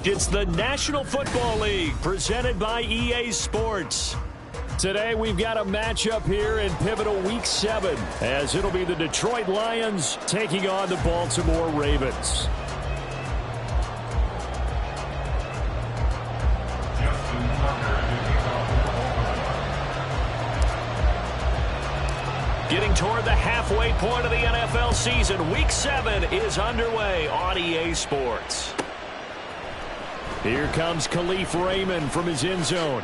It's the National Football League presented by EA Sports. Today we've got a matchup here in pivotal Week 7 as it'll be the Detroit Lions taking on the Baltimore Ravens. Getting toward the halfway point of the NFL season, Week 7 is underway on EA Sports. Here comes Khalif Raymond from his end zone.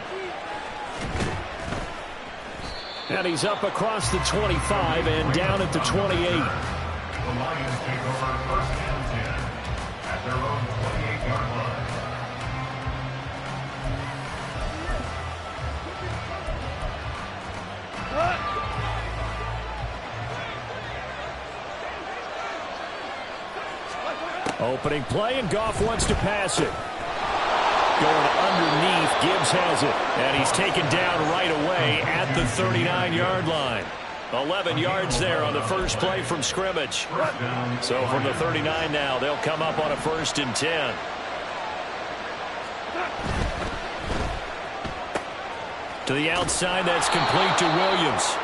And he's up across the 25 and down at the 28. The Lions take over first and 10 at their own 28-yard line. Opening play, and Goff wants to pass it. Going underneath, Gibbs has it. And he's taken down right away at the 39-yard line. 11 yards there on the first play from scrimmage. So from the 39 now, they'll come up on a 1st and 10. To the outside, that's complete to Williams.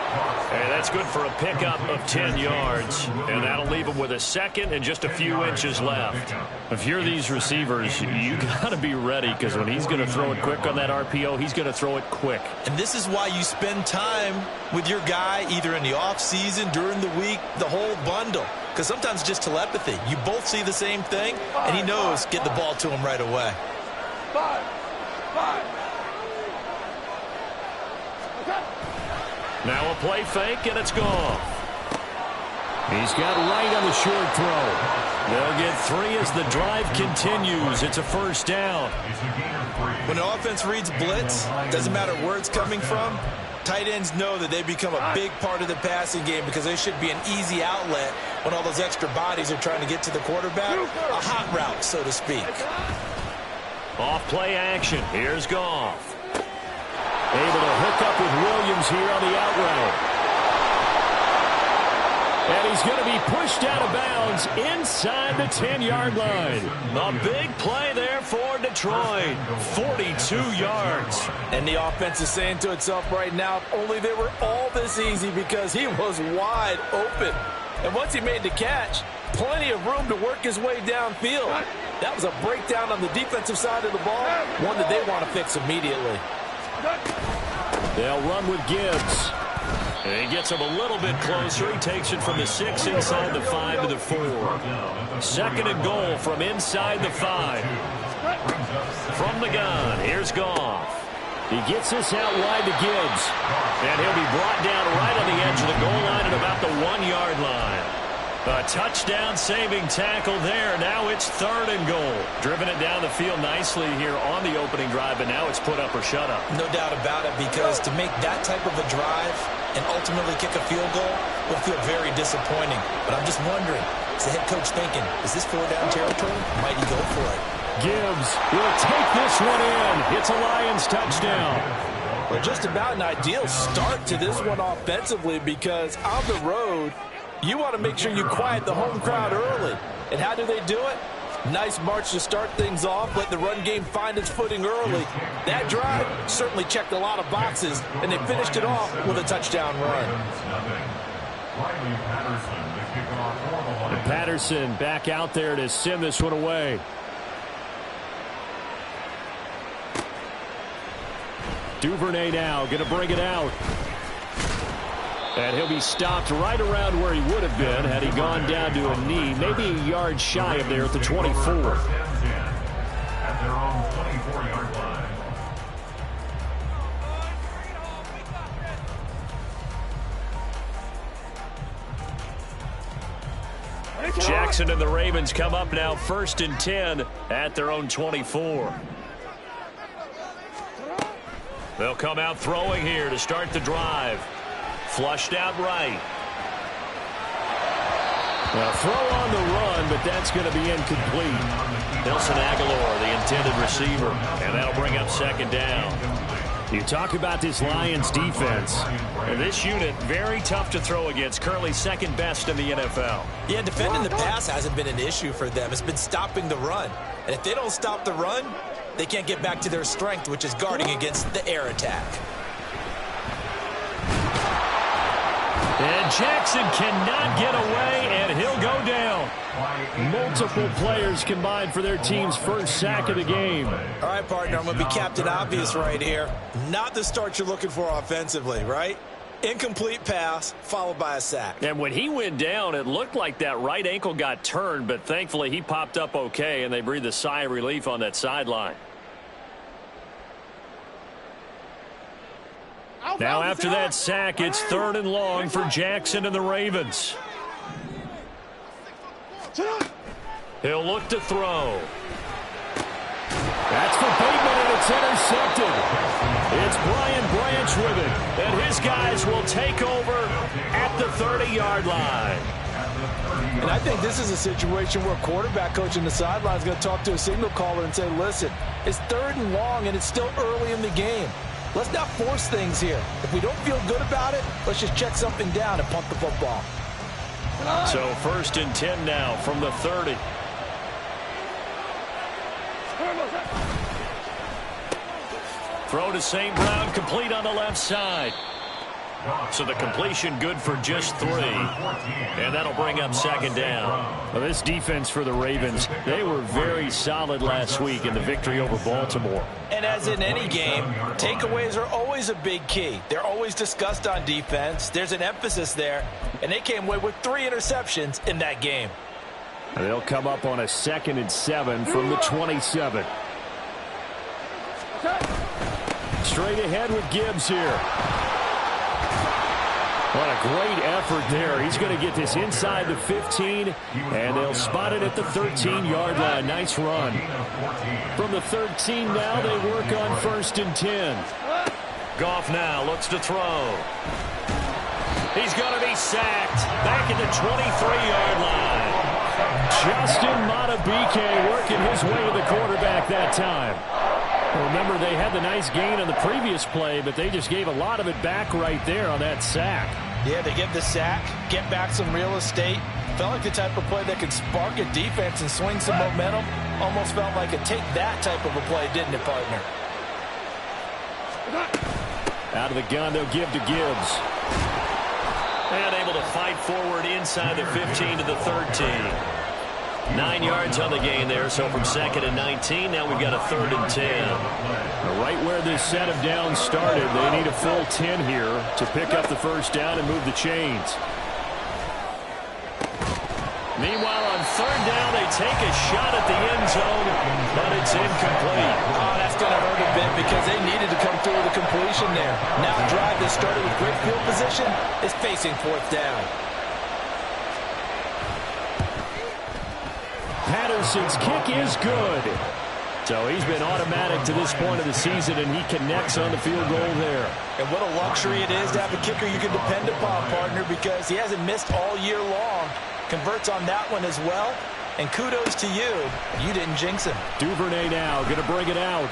And that's good for a pickup of 10 yards. And that'll leave him with a second and just a few inches left. If you're these receivers, you got to be ready, because when he's going to throw it quick on that RPO, he's going to throw it quick. And this is why you spend time with your guy either in the offseason, during the week, the whole bundle. Because sometimes it's just telepathy. You both see the same thing, and he knows get the ball to him right away. Five. Now a play fake, and it's gone. He's got right on the short throw. They'll get 3 as the drive continues. It's a 1st down. When an offense reads blitz, doesn't matter where it's coming from, tight ends know that they become a big part of the passing game because they should be an easy outlet when all those extra bodies are trying to get to the quarterback. A hot route, so to speak. Off play action. Here's Goff. Able to hook up with Williams here on the out route. And he's going to be pushed out of bounds inside the 10-yard line. A big play there for Detroit. 42 yards. And the offense is saying to itself right now, if only they were all this easy, because he was wide open. And once he made the catch, plenty of room to work his way downfield. That was a breakdown on the defensive side of the ball, one that they want to fix immediately. They'll run with Gibbs. And he gets him a little bit closer. He takes it from the 6 inside the 5 to the 4. 2nd and goal from inside the 5. From the gun, here's Goff. He gets this out wide to Gibbs. And he'll be brought down right on the edge of the goal line at about the 1-yard line. A touchdown-saving tackle there. Now it's 3rd and goal. Driven it down the field nicely here on the opening drive, but now it's put up or shut up. No doubt about it, because to make that type of a drive and ultimately kick a field goal will feel very disappointing. But I'm just wondering, is the head coach thinking, is this 4-down territory? Might he go for it? Gibbs will take this one in. It's a Lions touchdown. Well, just about an ideal start to this one offensively, because on the road, you want to make sure you quiet the home crowd early. And how do they do it? Nice march to start things off. Let the run game find its footing early. That drive certainly checked a lot of boxes, and they finished it off with a touchdown run. And Patterson back out there to send this one away. Duvernay now going to bring it out. And he'll be stopped right around where he would have been had he gone down to a knee, maybe a yard shy of there at the 24. At their own 24-yard line. Jackson and the Ravens come up now 1st and 10 at their own 24. They'll come out throwing here to start the drive. Flushed out right. Now throw on the run, but that's going to be incomplete. Nelson Aguilar, the intended receiver, and that'll bring up 2nd down. You talk about this Lions defense. This unit, very tough to throw against. Currently second best in the NFL. Yeah, defending the pass hasn't been an issue for them. It's been stopping the run. And if they don't stop the run, they can't get back to their strength, which is guarding against the air attack. And Jackson cannot get away, and he'll go down. Multiple players combined for their team's first sack of the game. All right, partner, I'm going to be Captain Obvious right here. Not the start you're looking for offensively, right? Incomplete pass, followed by a sack. And when he went down, it looked like that right ankle got turned, but thankfully he popped up okay, and they breathed a sigh of relief on that sideline. Now after that sack, it's 3rd and long for Jackson and the Ravens. He'll look to throw. That's for Bateman, and it's intercepted. It's Brian Branch with it, and his guys will take over at the 30-yard line. And I think this is a situation where a quarterback coach in the sideline is going to talk to a signal caller and say, listen, it's 3rd and long, and it's still early in the game. Let's not force things here. If we don't feel good about it, let's just check something down and punt the football. So 1st and 10 now from the 30. Throw to St. Brown, complete on the left side. So the completion good for just 3. And that'll bring up 2nd down. Well, this defense for the Ravens, they were very solid last week in the victory over Baltimore. And as in any game, takeaways are always a big key. They're always discussed on defense. There's an emphasis there. And they came away with 3 interceptions in that game. And they'll come up on a 2nd and 7 from the 27. Straight ahead with Gibbs here. What a great effort there. He's going to get this inside the 15, and they'll spot it at the 13-yard line. Nice run. From the 13 now, they work on 1st and 10. Goff now looks to throw. He's going to be sacked back at the 23-yard line. Justin Madubuike working his way to the quarterback that time. Remember, they had the nice gain on the previous play, but they just gave a lot of it back right there on that sack. Yeah, they get the sack, get back some real estate. Felt like the type of play that could spark a defense and swing some momentum. Almost felt like a take-that type of a play, didn't it, partner? Out of the gun, they'll give to Gibbs. And able to fight forward inside the 15 to the 13. 9 yards on the gain there, so from 2nd and 19, now we've got a 3rd and 10. Right where this set of downs started, they need a full 10 here to pick up the 1st down and move the chains. Meanwhile, on 3rd down, they take a shot at the end zone, but it's incomplete. Oh, that's going to hurt a bit because they needed to come through with a completion there. Now a drive that started with great field position is facing 4th down. Patterson's kick is good. So he's been automatic to this point of the season, and he connects on the field goal there. And what a luxury it is to have a kicker you can depend upon, partner, because he hasn't missed all year long. Converts on that one as well. And kudos to you. You didn't jinx him. Duvernay now going to bring it out.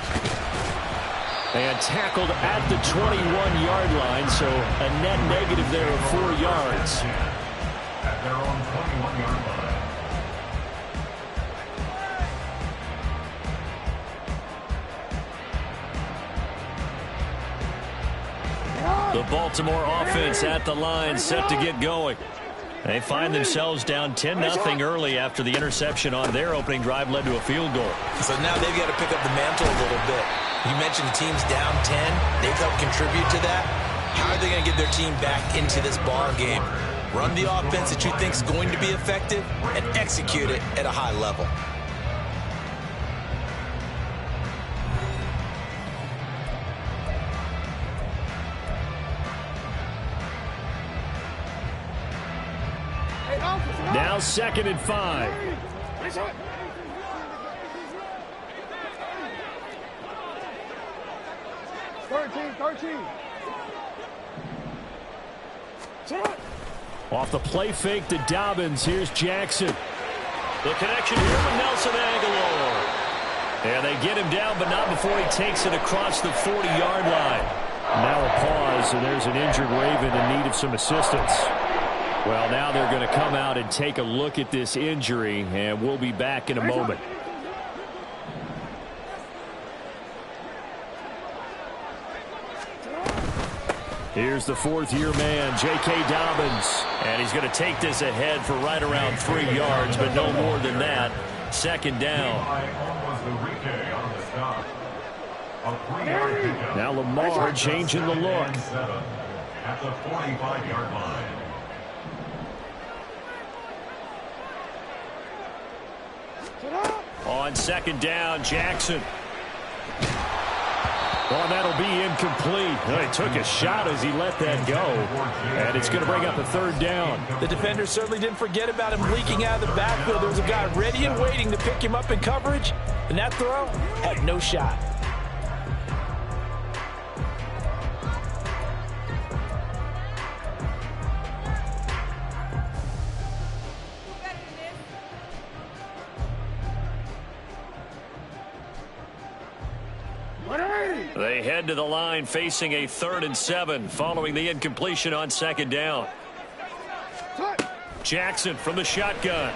And tackled at the 21-yard line, so a net negative there of 4 yards. At their own 21-yard line. The Baltimore offense at the line, set to get going. They find themselves down 10-0 early after the interception on their opening drive led to a field goal. So now they've got to pick up the mantle a little bit. You mentioned the team's down 10. They've helped contribute to that. How are they going to get their team back into this ball game? Run the offense that you think is going to be effective and execute it at a high level. Now 2nd and 5. Off the play fake to Dobbins. Here's Jackson. The connection here with Nelson Aguilar. And they get him down, but not before he takes it across the 40-yard line. Now a pause, and there's an injured Raven in need of some assistance. Well, now they're going to come out and take a look at this injury, and we'll be back in a moment. Here's the fourth-year man, J.K. Dobbins. And he's going to take this ahead for right around 3 yards, but no more than that. Second down. Now Lamar changing the look. At the 45-yard line. On second down, Jackson. Well, that'll be incomplete. He took a shot as he let that go. And it's going to bring up a third down. The defender certainly didn't forget about him leaking out of the backfield. There was a guy ready and waiting to pick him up in coverage. And that throw had no shot. They head to the line facing a 3rd and 7 following the incompletion on second down. Jackson from the shotgun.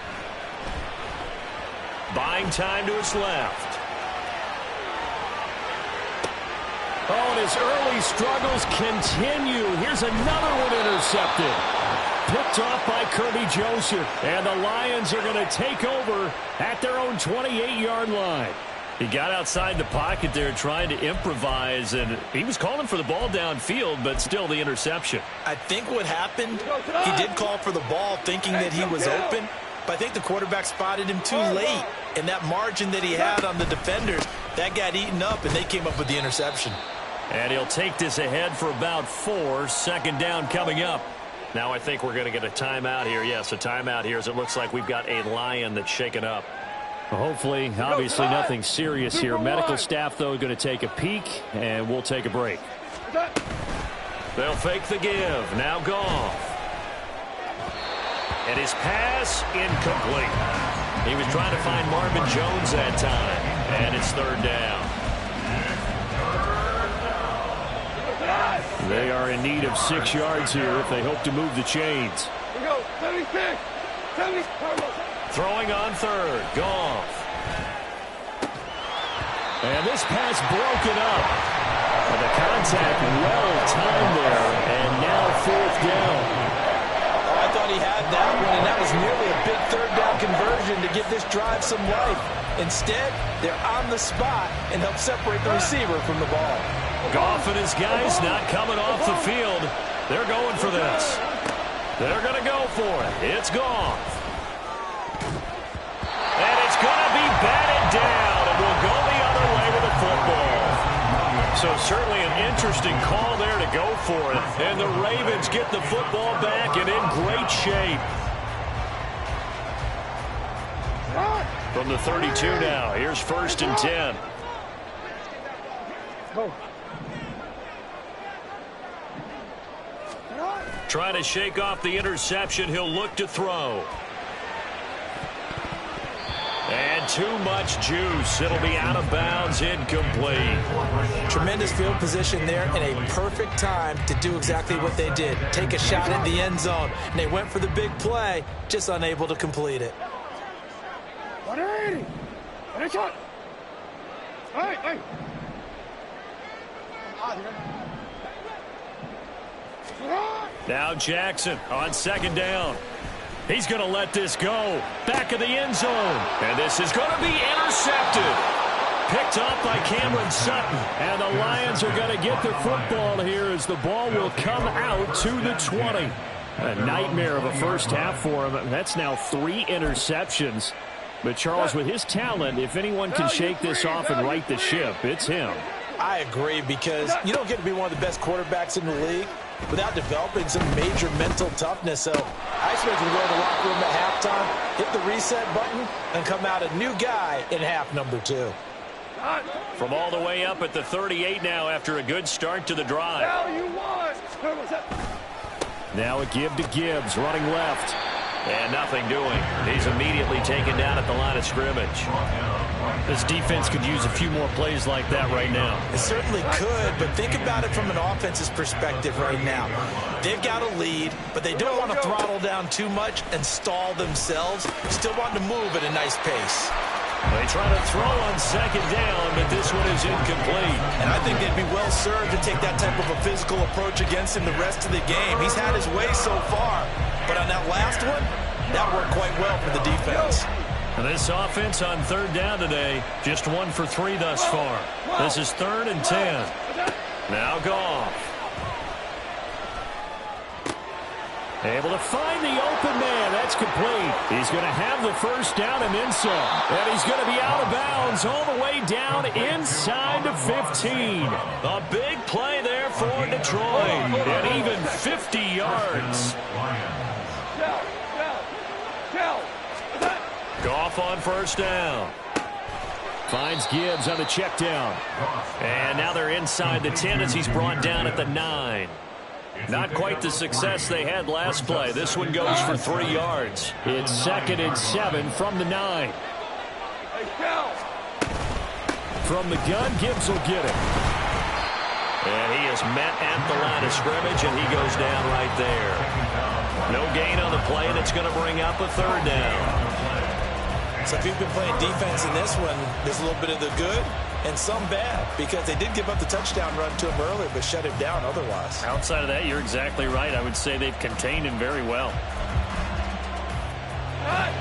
Buying time to his left. Oh, and his early struggles continue. Here's another one intercepted. Picked off by Kirby Joseph. And the Lions are going to take over at their own 28-yard line. He got outside the pocket there trying to improvise, and he was calling for the ball downfield, but still the interception. I think what happened, he did call for the ball thinking that he was open, but I think the quarterback spotted him too late, and that margin that he had on the defenders, that got eaten up, and they came up with the interception. And he'll take this ahead for about 4. Second down coming up. Now I think we're going to get a timeout here. Yes, a timeout here as it looks like we've got a Lion that's shaken up. Hopefully, obviously nothing serious here. Medical staff, though, going to take a peek, and we'll take a break. They'll fake the give. Now Goff. And his pass incomplete. He was trying to find Marvin Jones that time. And it's 3rd down. They are in need of 6 yards here if they hope to move the chains. Throwing on 3rd. Goff. And this pass broken up. And the contact well timed there. And now 4th down. Oh, I thought he had that one, and that was nearly a big 3rd down conversion to give this drive some life. Instead, they're on the spot and help separate the receiver from the ball. Goff and his guys not coming off the field. They're going for this. They're going to go for it. It's Goff. And it's going to be batted down, and we'll go the other way with the football. So certainly an interesting call there to go for it. And the Ravens get the football back and in great shape. From the 32 now, here's 1st and 10. Trying to shake off the interception. He'll look to throw. And too much juice. It'll be out of bounds, incomplete. Tremendous field position there and a perfect time to do exactly what they did. Take a shot at the end zone. And they went for the big play, just unable to complete it. 180. Hey. Now Jackson on second down. He's going to let this go. Back of the end zone. And this is going to be intercepted. Picked off by Cameron Sutton. And the Lions are going to get the football here as the ball will come out to the 20. A nightmare of a first half for him. That's now 3 interceptions. But Charles, with his talent, if anyone can shake this off and right the ship, it's him. I agree, because you don't get to be one of the best quarterbacks in the league without developing some major mental toughness. So I expect him to go to the locker room at halftime, hit the reset button, and come out a new guy in half number 2. From all the way up at the 38 now after a good start to the drive. Now a give to Gibbs, running left. And nothing doing. He's immediately taken down at the line of scrimmage. This defense could use a few more plays like that right now. It certainly could, but think about it from an offense's perspective right now. They've got a lead, but they don't want to throttle down too much and stall themselves. Still want to move at a nice pace. They try to throw on second down, but this one is incomplete. And I think they'd be well served to take that type of a physical approach against him the rest of the game. He's had his way so far, but on that last one, that worked quite well for the defense. This offense on third down today, just 1 for 3 thus far. This is 3rd and 10. Now Goff. Able to find the open man. That's complete. He's going to have the first down and then some. And he's going to be out of bounds all the way down inside the 15. A big play there for Detroit. And even 50 yards. Goff on first down. Finds Gibbs on the check down. And now they're inside the 10 as he's brought down at the 9. Not quite the success they had last play. This one goes for 3 yards. It's 2nd and 7 from the 9. From the gun, Gibbs will get it. And he is met at the line of scrimmage, and he goes down right there. No gain on the play, and it's going to bring up a 3rd down. So if you've been playing defense in this one, there's a little bit of the good and some bad, because they did give up the touchdown run to him earlier, but shut him down otherwise. Outside of that, you're exactly right. I would say they've contained him very well.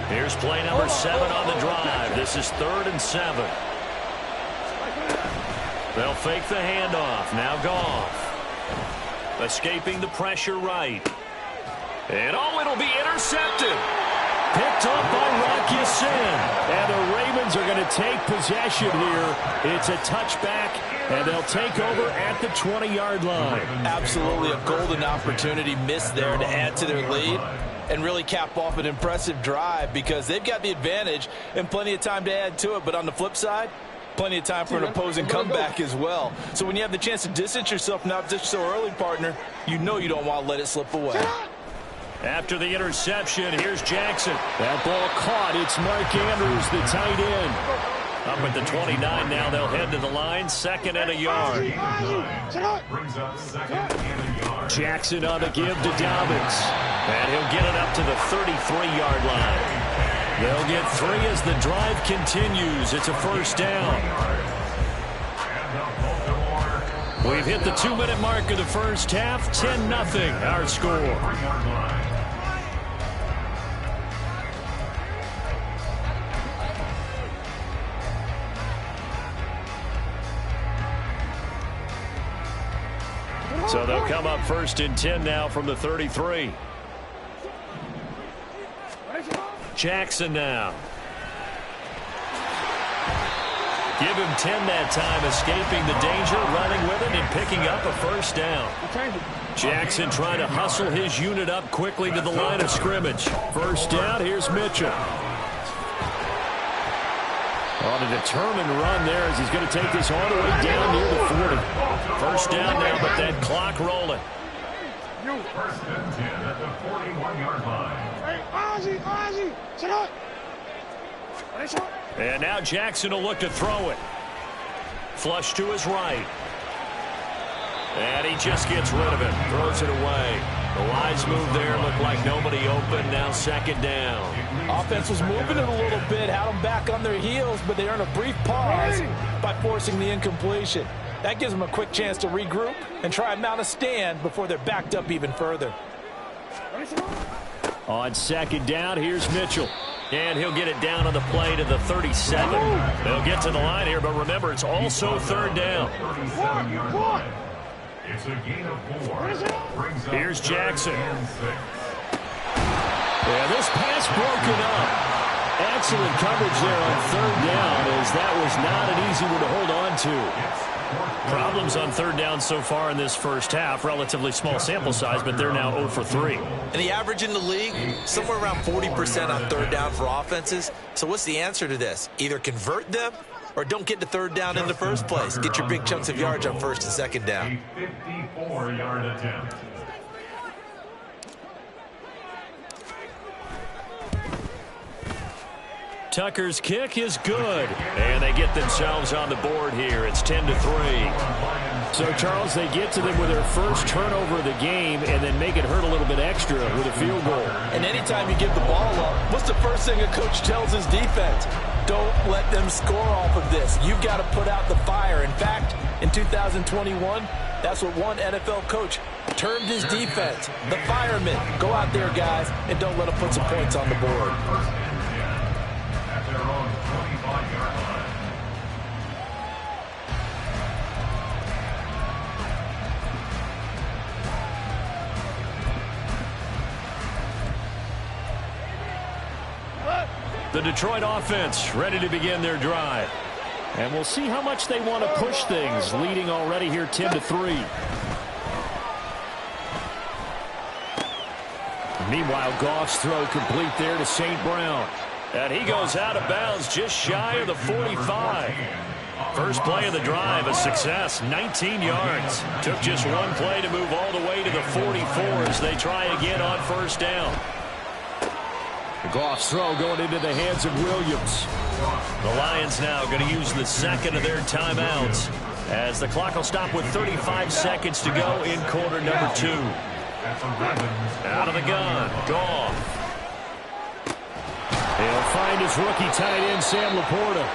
Here's play number 7 on the drive. This is 3rd and 7. They'll fake the handoff. Now Goff. Escaping the pressure right. And it'll be intercepted. Picked up by Rocky Sin. And the Ravens are going to take possession here. It's a touchback, and they'll take over at the 20-yard line. Absolutely a golden opportunity missed there to add to their lead and really cap off an impressive drive, because they've got the advantage and plenty of time to add to it. But on the flip side, plenty of time for an opposing comeback as well. So when you have the chance to distance yourself not just so early, partner, you know you don't want to let it slip away. After the interception, here's Jackson. That ball caught. It's Mark Andrews, the tight end. Up at the 29 now. They'll head to the line. 2nd and a yard. Brings up 2nd and a yard. Jackson on the give to Dobbins. And he'll get it up to the 33-yard line. They'll get 3 as the drive continues. It's a first down. We've hit the 2-minute mark of the first half. 10-0 our score. So they'll come up 1st and 10 now from the 33. Jackson now. Give him 10 that time, escaping the danger, running with it, and picking up a first down. Jackson trying to hustle his unit up quickly to the line of scrimmage. First down, here's Mitchell. On a determined run there as he's going to take this all the way down near the 40. First down now, but that clock rolling. 1st and 10 at the 41-yard line. Ozzy, sit up. And now Jackson will look to throw it. Flush to his right. And he just gets rid of it. Throws it away. The wise move there. Looked like nobody open. Now 2nd down. Offense was moving it a little bit, had them back on their heels, but they earned a brief pause by forcing the incompletion. That gives them a quick chance to regroup and try and mount a stand before they're backed up even further. On 2nd down, here's Mitchell. And he'll get it down on the play to the 37. They'll get to the line here, but remember, it's also 3rd down. 37-yard line. It's a gain of 4. Here's Jackson. Yeah, this pass broken up. Excellent coverage there on 3rd down, as that was not an easy one to hold on to. Problems on 3rd down so far in this first half. Relatively small sample size, but they're now 0 for 3. And the average in the league, somewhere around 40% on 3rd down for offenses. So what's the answer to this? Either convert them or don't get to 3rd down in the first place. Get your big chunks of yards on 1st and 2nd down. A 54-yard attempt. Tucker's kick is good. And they get themselves on the board here. It's 10-3. So, Charles, they get to them with their first turnover of the game and then make it hurt a little bit extra with a field goal. And anytime you give the ball up, what's the first thing a coach tells his defense? Don't let them score off of this. You've got to put out the fire. In fact, in 2021, that's what one NFL coach termed his defense. The firemen. Go out there, guys, and don't let them put some points on the board. At their own 25-yard line. The Detroit offense ready to begin their drive. And we'll see how much they want to push things, leading already here 10-3. Meanwhile, Goff's throw complete there to St. Brown. And he goes out of bounds just shy of the 45. First play of the drive, a success, 19 yards. Took just one play to move all the way to the 44 as they try again on first down. Goff's throw going into the hands of Williams. The Lions now going to use the second of their timeouts as the clock will stop with 35 seconds to go in quarter number 2. Out of the gun, Goff. He'll find his rookie tight end, Sam Laporta.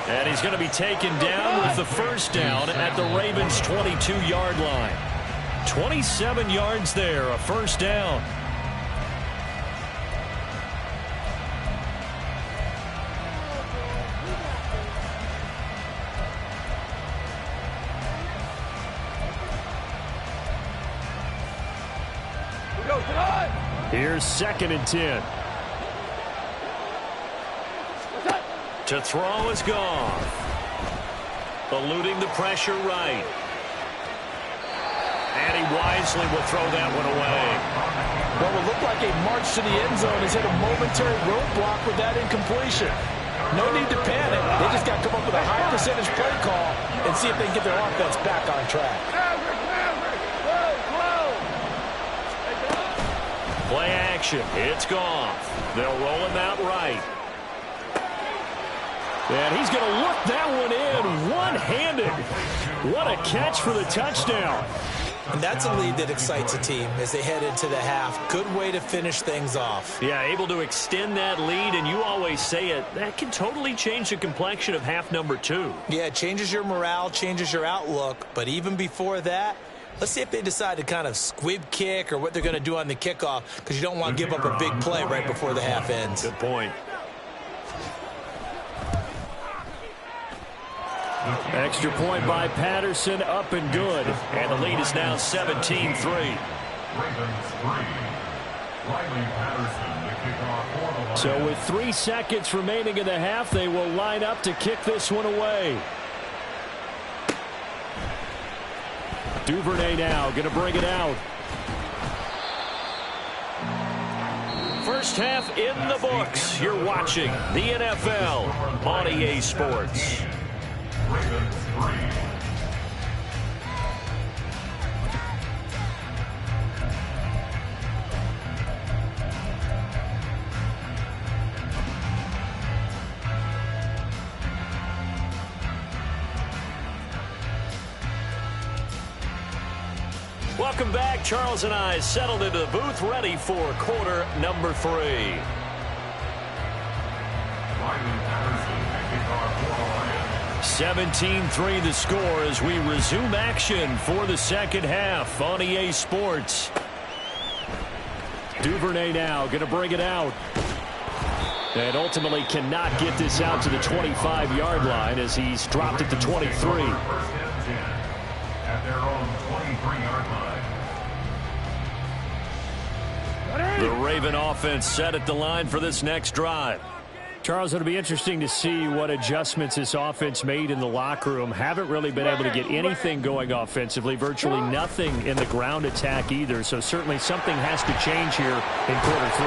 And he's going to be taken down with the first down at the Ravens' 22-yard line. 27 yards there, a first down. Here's 2nd and 10. To throw is Goff. Eluding the pressure right. And he wisely will throw that one away. What will look like a march to the end zone has hit a momentary roadblock with that incompletion. No need to panic. They just got to come up with a high percentage play call and see if they can get their offense back on track. Play action. It's Goff. They'll roll him out right. And he's going to look that one in one-handed. What a catch for the touchdown. And that's a lead that excites a team as they head into the half. Good way to finish things off. Yeah, able to extend that lead, and you always say it, that can totally change the complexion of half number 2. Yeah, it changes your morale, changes your outlook. But even before that, let's see if they decide to kind of squib kick or what they're going to do on the kickoff, because you don't want to give up a big play right before the half ends. Good point. Extra point by Patterson, up and good. And the lead is now 17-3. Ravens 3. Riley Patterson, the kickoff for the Lions. So with 3 seconds remaining in the half, they will line up to kick this one away. Duvernay now going to bring it out. First half in the books. You're watching the NFL on EA Sports. Ravens 3. Welcome back. Charles and I settled into the booth, ready for quarter number 3. Riley Patterson, the kickoff for the Lions. 17-3 the score as we resume action for the second half on EA Sports. Duvernay now going to bring it out. And ultimately cannot get this out to the 25-yard line as he's dropped it to 23. First and 10 at their own 23-yard line. The Raven offense set at the line for this next drive. Charles, it'll be interesting to see what adjustments this offense made in the locker room. Haven't really been able to get anything going offensively, virtually nothing in the ground attack either. So certainly something has to change here in quarter 3.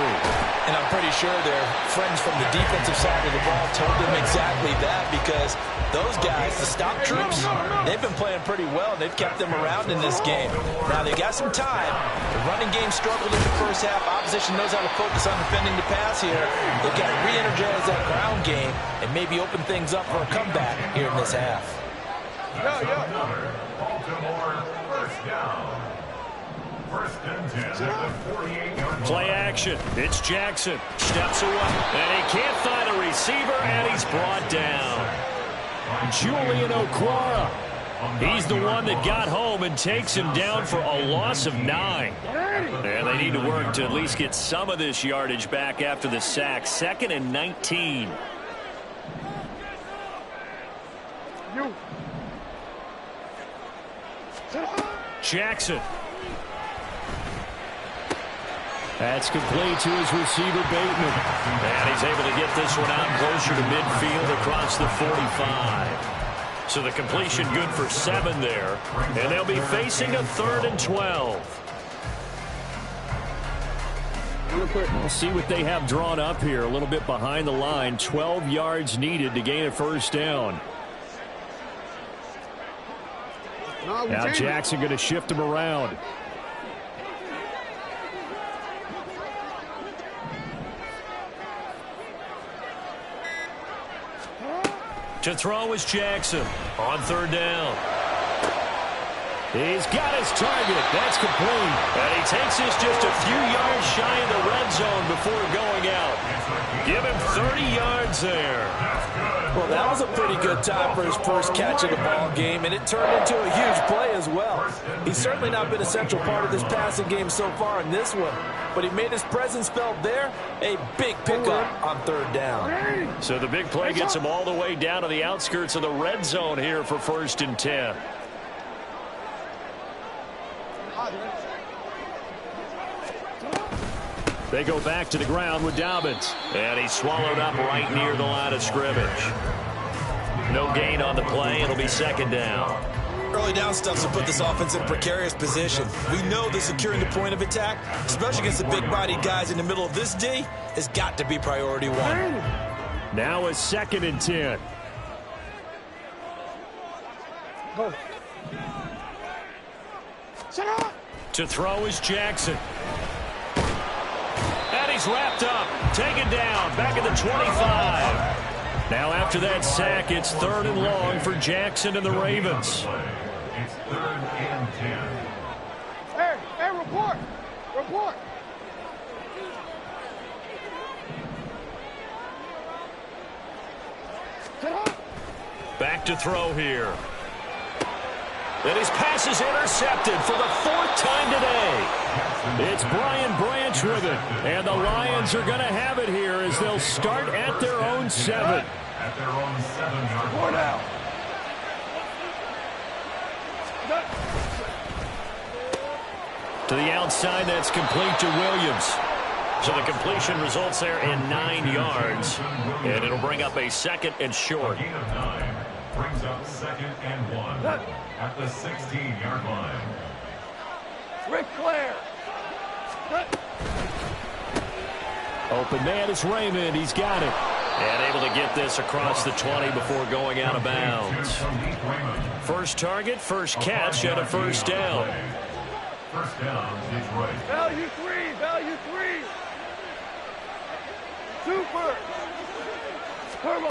And I'm pretty sure their friends from the defensive side of the ball told them exactly that, because those guys, the stop troops, they've been playing pretty well, and they've kept them around in this game. Now, they got some time. The running game struggled in the first half. Opposition knows how to focus on defending the pass here. They've got to re-energize utilize that ground game and maybe open things up for a comeback here in this half. Baltimore first down. First and 10 at the 48-yard line. Play action. It's Jackson. Steps away. And he can't find a receiver, and he's brought down. Julian Okwara. He's the one that got home and takes him down for a loss of 9. And they need to work to at least get some of this yardage back after the sack. 2nd and 19. Jackson. That's complete to his receiver, Bateman. And he's able to get this one out closer to midfield across the 45. So the completion good for 7 there. And they'll be facing a 3rd and 12. We'll see what they have drawn up here. A little bit behind the line. 12 yards needed to gain a first down. Now Jackson going to shift him around. To throw is Jackson on 3rd down. He's got his target. That's complete. And he takes this just a few yards shy of the red zone before going out. Give him 30 yards there. Well, that was a pretty good time for his first catch of the ball game, and it turned into a huge play as well. He's certainly not been a central part of this passing game so far in this one, but he made his presence felt there. A big pickup on 3rd down. So the big play gets him all the way down to the outskirts of the red zone here for 1st and 10. They go back to the ground with Dobbins. And he's swallowed up right near the line of scrimmage. No gain on the play. It'll be 2nd down. Early down stuff to put this offense in a precarious position. We know that securing the point of attack, especially against the big-bodied guys in the middle of this D, has got to be priority 1. Now a 2nd and 10. Go. Set up. To throw is Jackson. And he's wrapped up. Taken down. Back at the 25. Now after that sack, it's 3rd and long for Jackson and the Ravens. It's 3rd and 10. Hey, report. Report. Set up. Back to throw here. And his pass is intercepted for the 4th time today. It's Brian Branch with it. And the Lions are going to have it here as they'll start at their own 7. At their own 7-yard line. To the outside, that's complete to Williams. So the completion results there in 9 yards. And it'll bring up a 2nd and short. A gain of 9 brings up 2nd and 1 at the 16-yard line. Rick Clair. Open man is Raymond. He's got it. And able to get this across the 20 before going out of bounds. First target, first catch, and a first down. First down, Detroit. Value 3. Value 3. Super. Turbo.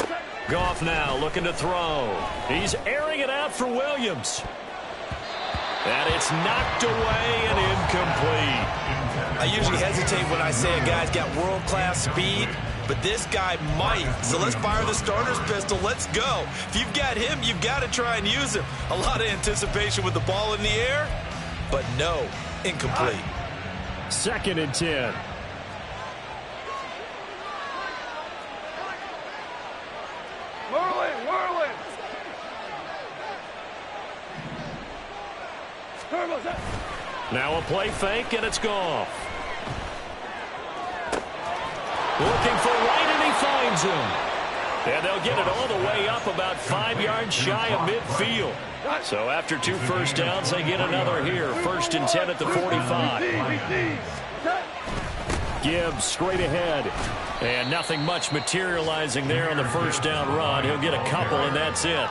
Goff now looking to throw. He's airing it out for Williams. And it's knocked away and incomplete. I usually hesitate when I say a guy's got world-class speed, but this guy might. So let's fire the starter's pistol. Let's go. If you've got him, you've got to try and use him. A lot of anticipation with the ball in the air, but no, incomplete. 2nd and 10. Whirling. Turbo set. Now a play fake, and it's Goff. Looking for Wright, and he finds him. And they'll get it all the way up about 5 yards shy of midfield. So after 2 first downs, they get another here. 1st and 10 at the 45. Gibbs straight ahead. And nothing much materializing there on the first down run. He'll get a couple, and that's it.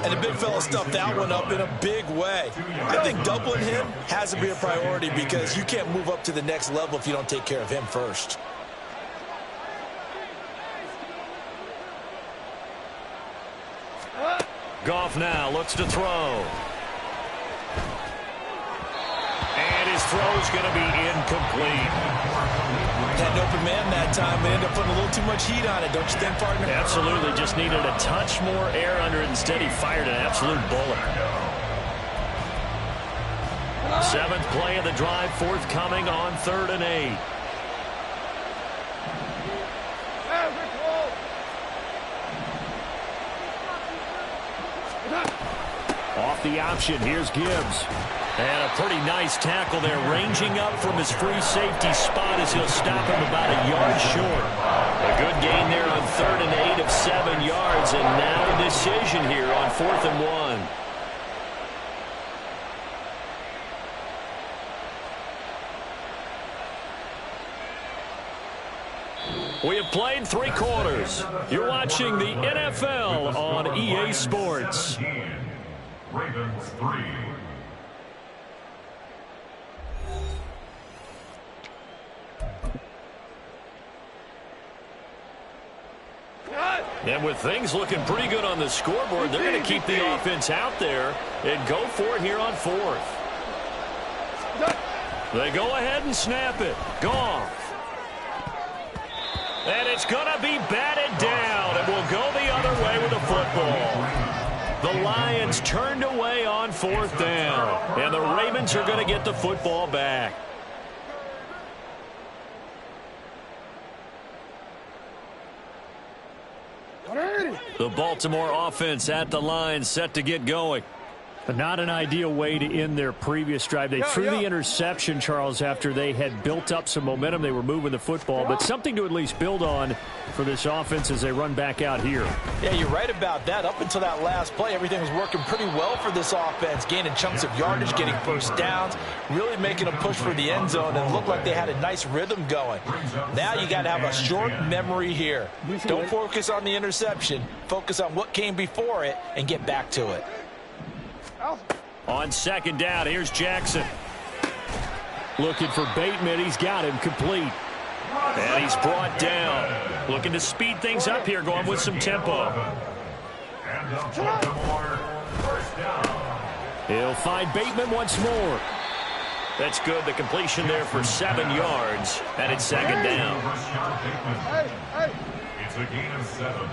And the big fella stuffed that one up in a big way. I think doubling him has to be a priority because you can't move up to the next level if you don't take care of him first. Goff now looks to throw. And his throw's going to be incomplete. Had an open man that time, but ended up putting a little too much heat on it, don't you think, partner? Absolutely. Just needed a touch more air under it. Instead, he fired an absolute bullet. 7th play of the drive, forthcoming on 3rd and 8. Off the option, here's Gibbs. And a pretty nice tackle there, ranging up from his free safety spot as he'll stop him about a yard short. A good gain there on 3rd and 8 of 7 yards, and now a decision here on 4th and 1. We have played 3 quarters. You're watching the NFL on EA Sports. Ravens 3. And with things looking pretty good on the scoreboard, they're going to keep the offense out there and go for it here on 4th. They go ahead and snap it. Goff. And it's going to be batted down, and will go the other way with the football. The Lions turned away on 4th down, and the Ravens are going to get the football back. The Baltimore offense at the line, set to get going. But not an ideal way to end their previous drive. They threw the interception, Charles, after they had built up some momentum. They were moving the football, but something to at least build on for this offense as they run back out here. Yeah, you're right about that. Up until that last play, everything was working pretty well for this offense, gaining chunks of yardage, getting first downs, really making a push for the end zone, and looked like they had a nice rhythm going. Now you got to have a short memory here. Don't focus on the interception. Focus on what came before it and get back to it. On 2nd down, here's Jackson. Looking for Bateman. He's got him complete. And he's brought down. Looking to speed things up here, going with some tempo. He'll find Bateman once more. That's good. The completion there for 7 yards. And it's 2nd down. It's a gain of 7.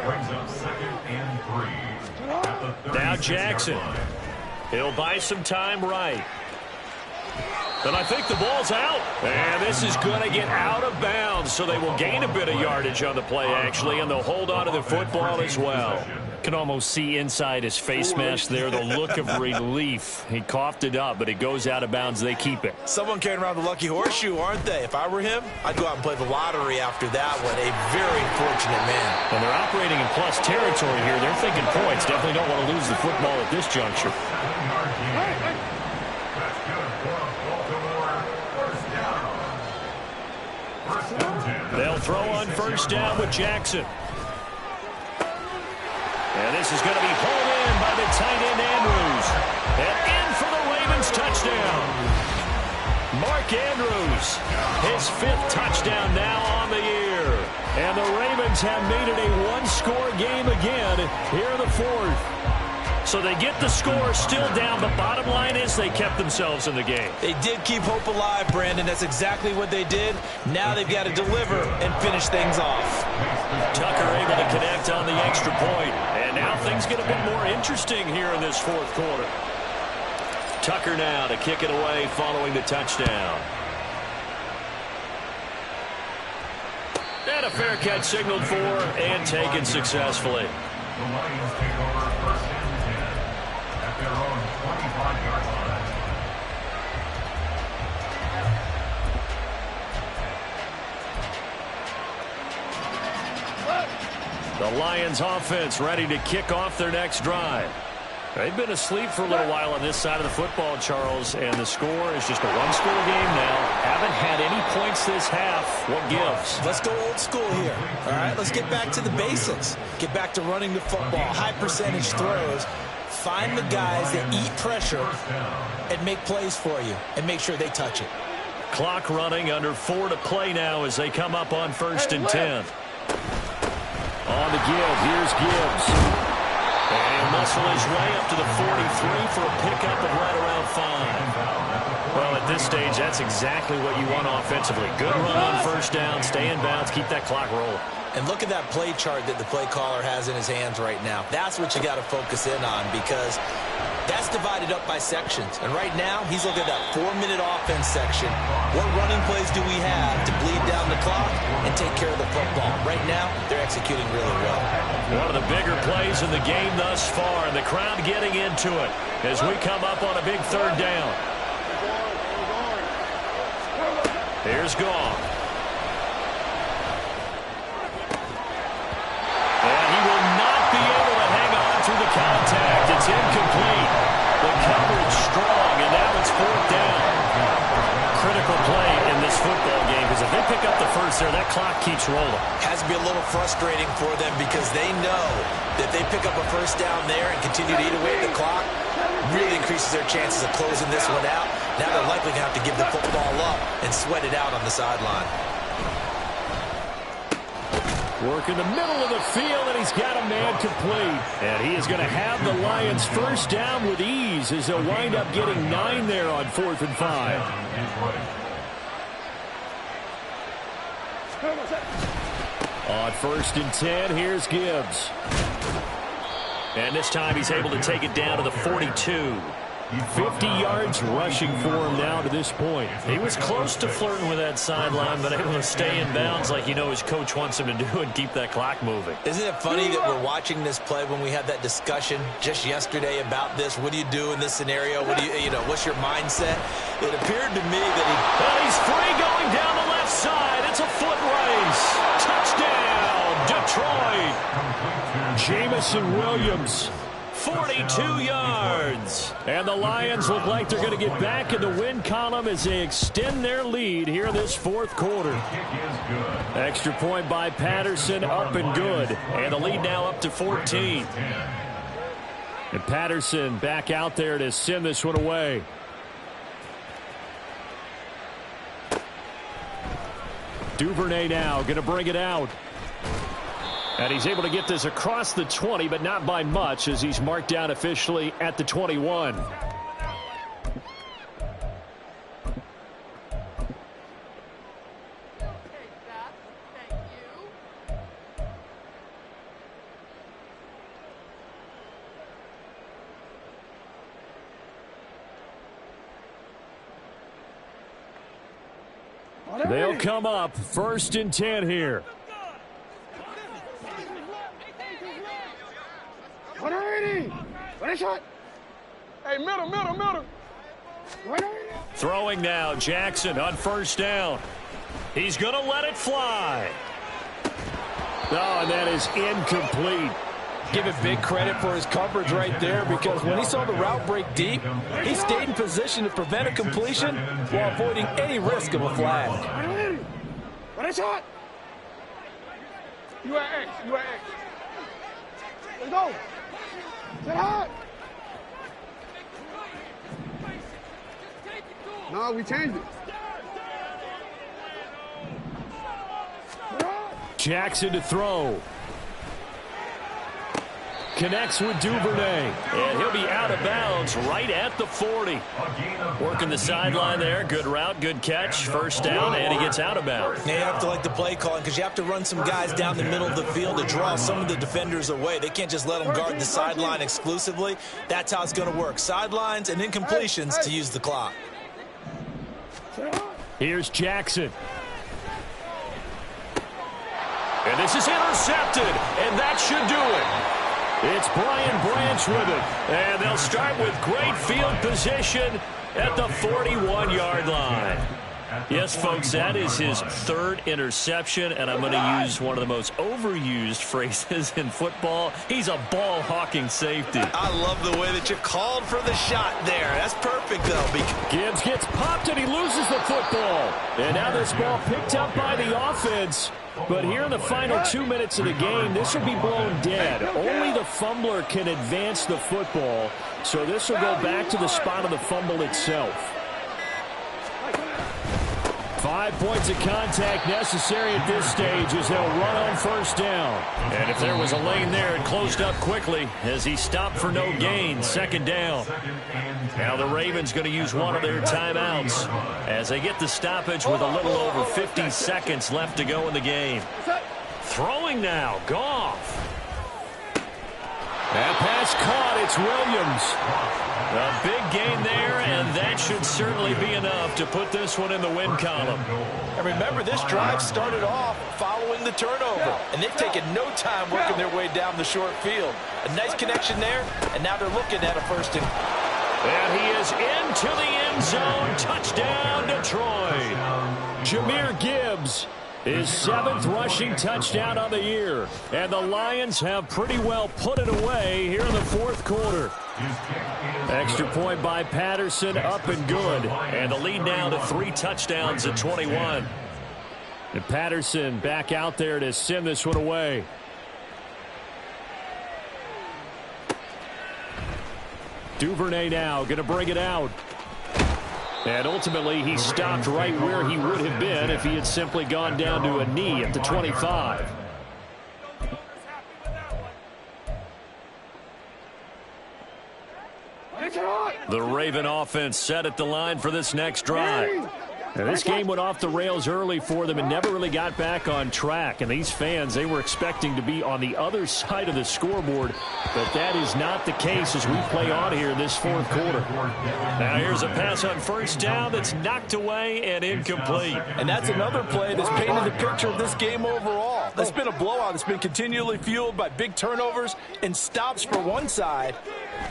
Brings up 2nd and 3. Now Jackson. He'll buy some time right. And I think the ball's out. And this is going to get out of bounds, so they will gain a bit of yardage on the play, actually, and they'll hold on to the football as well. Can almost see inside his face mask there the look of relief. He coughed it up, but it goes out of bounds. They keep it. Someone carrying around the lucky horseshoe, aren't they? If I were him, I'd go out and play the lottery after that one. A very fortunate man. And they're operating in plus territory here. They're thinking points. Definitely don't want to lose the football at this juncture. They'll throw on 1st down with Jackson. And this is going to be hauled in by the tight end Andrews. And in for the Ravens touchdown. Mark Andrews, his 5th touchdown now on the year. And the Ravens have made it a one-score game again here in the 4th. So they get the score still down, but bottom line is they kept themselves in the game. They did keep hope alive, Brandon. That's exactly what they did. Now they've got to deliver and finish things off. Tucker able to connect on the extra point. And now things get a bit more interesting here in this 4th quarter. Tucker now to kick it away following the touchdown. And a fair catch signaled for and taken successfully. The Lions take over 1st and 10 at their own 25-yard line. The Lions offense ready to kick off their next drive. They've been asleep for a little while on this side of the football, Charles, and the score is just a one-score game now. Haven't had any points this half. What gives? Let's go old school here. All right, let's get back to the basics. Get back to running the football, high percentage throws. Find the guys that eat pressure and make plays for you and make sure they touch it. Clock running, under 4 to play now as they come up on 1st and 10. On the give, here's Gibbs. And muscle his way up to the 43 for a pickup of right around 5. Well, at this stage, that's exactly what you want offensively. Good run on first down, stay in bounds, keep that clock rolling. And look at that play chart that the play caller has in his hands right now. That's what you got to focus in on, because that's divided up by sections. And right now, he's looking at that 4-minute offense section. What running plays do we have to bleed down the clock and take care of the football? Right now, they're executing really well. One of the bigger plays in the game thus far, and the crowd getting into it as we come up on a big third down. Here's Goff. And he will not be able to hang on through the contact. It's incomplete. The coverage strong, and now it's fourth down. Critical play in this football game, because if they pick up the first there, that clock keeps rolling. Has to be a little frustrating for them, because they know that they pick up a first down there and continue to eat away at the clock, really increases their chances of closing this one out. Now they're likely going to have to give the football up and sweat it out on the sideline. Work in the middle of the field, and he's got a man complete. And he is going to have the Lions first down with ease as they'll wind up getting 9 there on 4th and 5. On 1st and 10, here's Gibbs. And this time he's able to take it down to the 42. 50 yards rushing for him now to this point. He was close to flirting with that sideline, but able to stay in bounds like you know his coach wants him to do and keep that clock moving. Isn't it funny that we're watching this play when we had that discussion just yesterday about this? What do you do in this scenario? What do you know, what's your mindset? It appeared to me that Well, he's free going down the left side. It's a foot race. Touchdown, Detroit. Jamison Williams. 42 yards. And the Lions look like they're going to get back in the win column as they extend their lead here this fourth quarter. Extra point by Patterson, up and good. And the lead now up to 14. And Patterson back out there to send this one away. Duvernay now going to bring it out. And he's able to get this across the 20, but not by much, as he's marked down officially at the 21. They'll come up 1st and 10 here. 180. Ready, shot. Hey, middle. Throwing now, Jackson on first down. He's going to let it fly. Oh, and that is incomplete. Give it big credit for his coverage right there, because when he saw the route break deep, he stayed in position to prevent a completion while avoiding any risk of a flag. Ready, shot. You at X. Let's go. Get hot. No, we changed it. Jackson to throw. Connects with Duvernay. And he'll be out of bounds right at the 40. Working the sideline there. Good route, good catch. First down, and he gets out of bounds. you have to like the play calling, because you have to run some guys down the middle of the field to draw some of the defenders away. They can't just let them guard the sideline exclusively. That's how it's going to work. Sidelines and incompletions to use the clock. Here's Jackson. And this is intercepted, and that should do it. It's Brian Branch with it. And they'll start with great field position at the 41-yard line. Yes, folks, that is his 3rd interception, and I'm going to use one of the most overused phrases in football. He's a ball-hawking safety. I love the way that you called for the shot there. That's perfect, though. Gibbs gets popped, and he loses the football. And now this ball picked up by the offense. But here in the final 2 minutes of the game, this will be blown dead. Only the fumbler can advance the football, so this will go back to the spot of the fumble itself. 5 points of contact necessary at this stage as they'll run on first down. And if there was a lane there, it closed up quickly as he stopped for no gain. Second down. Now the Ravens going to use one of their timeouts as they get the stoppage with a little over 50 seconds left to go in the game. Throwing now, Goff. That pass caught. It's Williams. A big gain there, and that should certainly be enough to put this one in the win column. And remember, this drive started off following the turnover, and they've taken no time working their way down the short field. A nice connection there, and now they're looking at a first and... And he is into the end zone. Touchdown, Detroit. Jahmyr Gibbs, his 7th rushing touchdown on the year. And the Lions have pretty well put it away here in the 4th quarter. Extra point by Patterson, up and good. And the lead now to 3 touchdowns at 21. And Patterson back out there to send this one away. Duvernay now going to bring it out. And ultimately, he stopped right where he would have been if he had simply gone down to a knee at the 25. The Raven offense set at the line for this next drive. Now, this game went off the rails early for them and never really got back on track. And these fans, they were expecting to be on the other side of the scoreboard. But that is not the case as we play on here in this 4th quarter. Now here's a pass on first down that's knocked away and incomplete. And that's another play that's painted the picture of this game overall. That's been a blowout. It's been continually fueled by big turnovers and stops for one side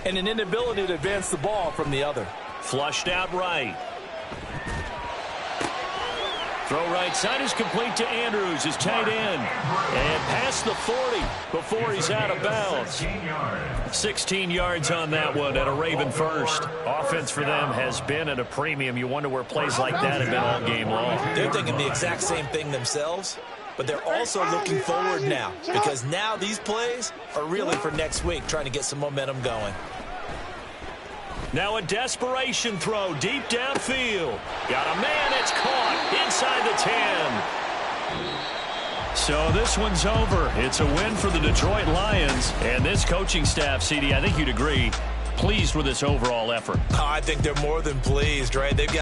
and an inability to advance the ball from the other. Flushed out right. Throw right side is complete to Andrews, his tight end. And past the 40 before he's out of bounds. 16 yards on that one at a Raven first. Offense for them has been at a premium. You wonder where plays like that have been all game long. They're thinking the exact same thing themselves, but they're also looking forward now because now these plays are really for next week, trying to get some momentum going. Now a desperation throw deep downfield. Got a man, it's caught inside the 10. So this one's over. It's a win for the Detroit Lions. And this coaching staff, CD, I think you'd agree, pleased with this overall effort. I think they're more than pleased, right? They've got